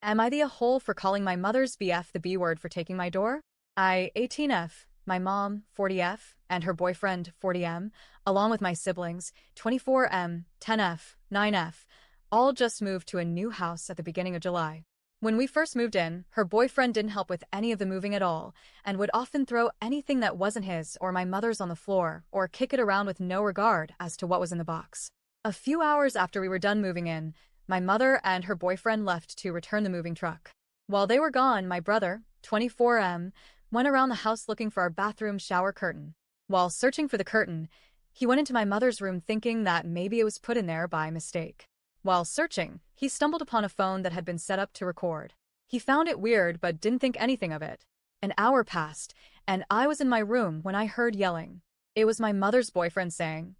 Am I the a-hole for calling my mother's BF the B word for taking my door? I, 18F, my mom, 40F, and her boyfriend, 40M, along with my siblings, 24M, 10F, 9F, all just moved to a new house at the beginning of July. When we first moved in, her boyfriend didn't help with any of the moving at all, and would often throw anything that wasn't his or my mother's on the floor, or kick it around with no regard as to what was in the box. A few hours after we were done moving in, my mother and her boyfriend left to return the moving truck. While they were gone, my brother, 24M, went around the house looking for our bathroom shower curtain. While searching for the curtain, he went into my mother's room thinking that maybe it was put in there by mistake. While searching, he stumbled upon a phone that had been set up to record. He found it weird but didn't think anything of it. An hour passed, and I was in my room when I heard yelling. It was my mother's boyfriend saying,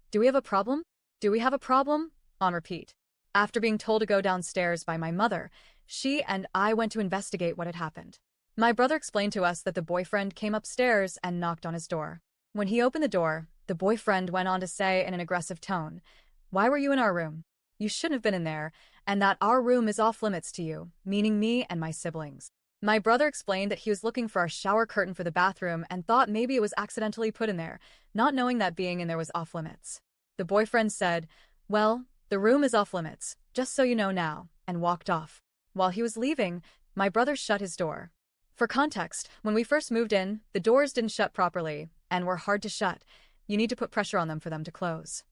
"Do we have a problem? Do we have a problem?" on repeat. After being told to go downstairs by my mother, she and I went to investigate what had happened. My brother explained to us that the boyfriend came upstairs and knocked on his door. When he opened the door, the boyfriend went on to say in an aggressive tone, "Why were you in our room? You shouldn't have been in there, and that our room is off limits to you," meaning me and my siblings. My brother explained that he was looking for our shower curtain for the bathroom and thought maybe it was accidentally put in there, not knowing that being in there was off limits. The boyfriend said, "Well, the room is off limits, just so you know now," and walked off. While he was leaving, my brother shut his door. For context, when we first moved in, the doors didn't shut properly and were hard to shut. You need to put pressure on them for them to close.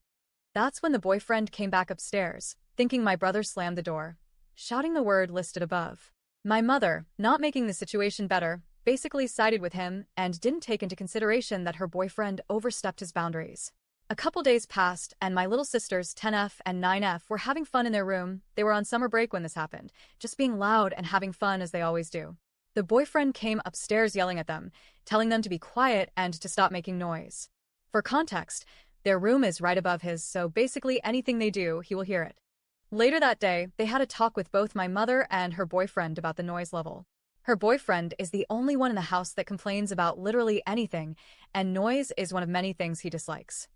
That's when the boyfriend came back upstairs, thinking my brother slammed the door, shouting the word listed above. My mother, not making the situation better, basically sided with him and didn't take into consideration that her boyfriend overstepped his boundaries. A couple days passed, and my little sisters, 10F and 9F, were having fun in their room. They were on summer break when this happened, just being loud and having fun as they always do. The boyfriend came upstairs yelling at them, telling them to be quiet and to stop making noise. For context, their room is right above his, so basically anything they do, he will hear it. Later that day, they had a talk with both my mother and her boyfriend about the noise level. Her boyfriend is the only one in the house that complains about literally anything, and noise is one of many things he dislikes.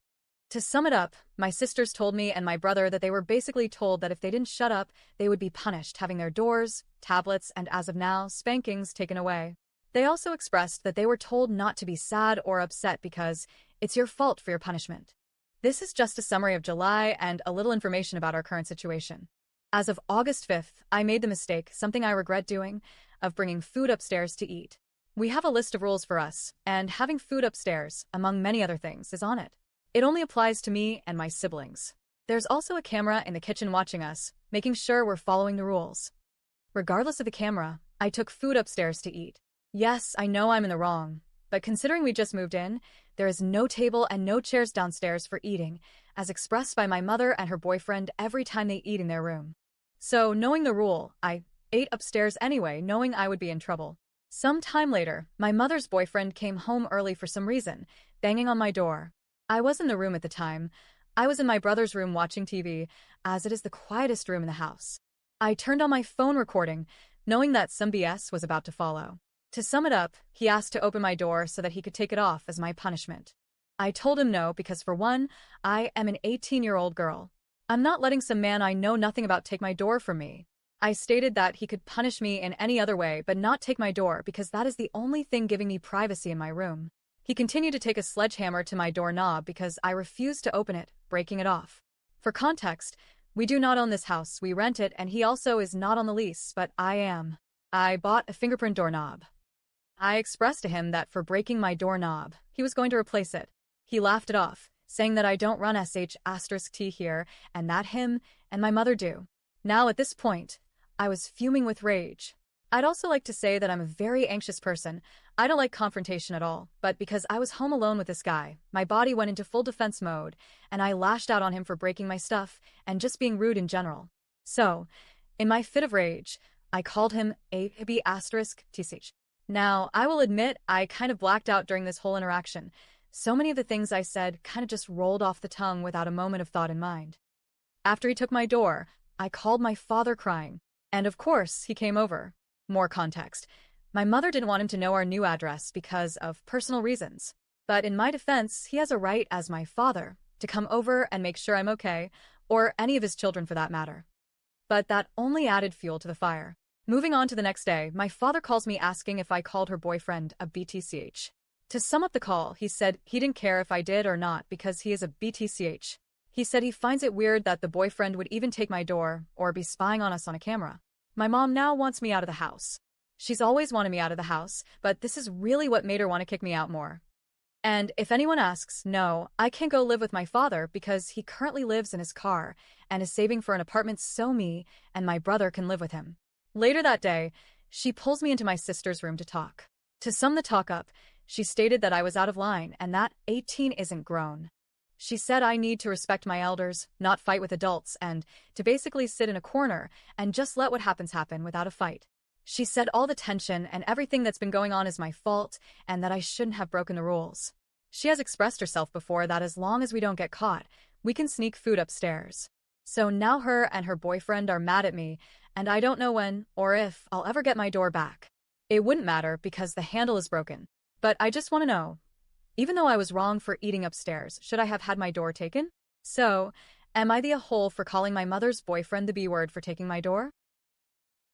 To sum it up, my sisters told me and my brother that they were basically told that if they didn't shut up, they would be punished, having their doors, tablets, and as of now, spankings taken away. They also expressed that they were told not to be sad or upset because it's your fault for your punishment. This is just a summary of July and a little information about our current situation. As of August 5th, I made the mistake, something I regret doing, of bringing food upstairs to eat. We have a list of rules for us, and having food upstairs, among many other things, is on it. It only applies to me and my siblings. There's also a camera in the kitchen watching us, making sure we're following the rules. Regardless of the camera, I took food upstairs to eat. Yes, I know I'm in the wrong, but considering we just moved in, there is no table and no chairs downstairs for eating, as expressed by my mother and her boyfriend every time they eat in their room. So, knowing the rule, I ate upstairs anyway, knowing I would be in trouble. Some time later, my mother's boyfriend came home early for some reason, banging on my door. I was in the room at the time. I was in my brother's room watching TV, as it is the quietest room in the house. I turned on my phone recording, knowing that some BS was about to follow. To sum it up, he asked to open my door so that he could take it off as my punishment. I told him no because, for one, I am an 18-year-old girl. I'm not letting some man I know nothing about take my door from me. I stated that he could punish me in any other way but not take my door because that is the only thing giving me privacy in my room. He continued to take a sledgehammer to my doorknob because I refused to open it, breaking it off. For context, we do not own this house, we rent it, and he also is not on the lease, but I am. I bought a fingerprint doorknob. I expressed to him that for breaking my doorknob, he was going to replace it. He laughed it off, saying that I don't run sh*t here, and that him and my mother do. Now at this point, I was fuming with rage. I'd also like to say that I'm a very anxious person. I don't like confrontation at all, but because I was home alone with this guy, my body went into full defense mode, and I lashed out on him for breaking my stuff and just being rude in general. So, in my fit of rage, I called him a b***tch. Now, I will admit I kind of blacked out during this whole interaction. So many of the things I said kind of just rolled off the tongue without a moment of thought in mind. After he took my door, I called my father crying, and of course, he came over. More context. My mother didn't want him to know our new address because of personal reasons. But in my defense, he has a right as my father to come over and make sure I'm okay, or any of his children for that matter. But that only added fuel to the fire. Moving on to the next day, my father calls me asking if I called her boyfriend a BTCH. To sum up the call, he said he didn't care if I did or not because he is a BTCH. He said he finds it weird that the boyfriend would even take my door or be spying on us on a camera. My mom now wants me out of the house. She's always wanted me out of the house, but this is really what made her want to kick me out more. And if anyone asks, no, I can't go live with my father because he currently lives in his car and is saving for an apartment so me and my brother can live with him. Later that day, she pulls me into my sister's room to talk. To sum the talk up, she stated that I was out of line and that 18 isn't grown. She said I need to respect my elders, not fight with adults, and to basically sit in a corner and just let what happens happen without a fight. She said all the tension and everything that's been going on is my fault and that I shouldn't have broken the rules. She has expressed herself before that as long as we don't get caught, we can sneak food upstairs. So now her and her boyfriend are mad at me, and I don't know when or if I'll ever get my door back. It wouldn't matter because the handle is broken. But I just want to know, even though I was wrong for eating upstairs, should I have had my door taken? So, am I the a-hole for calling my mother's boyfriend the B word for taking my door?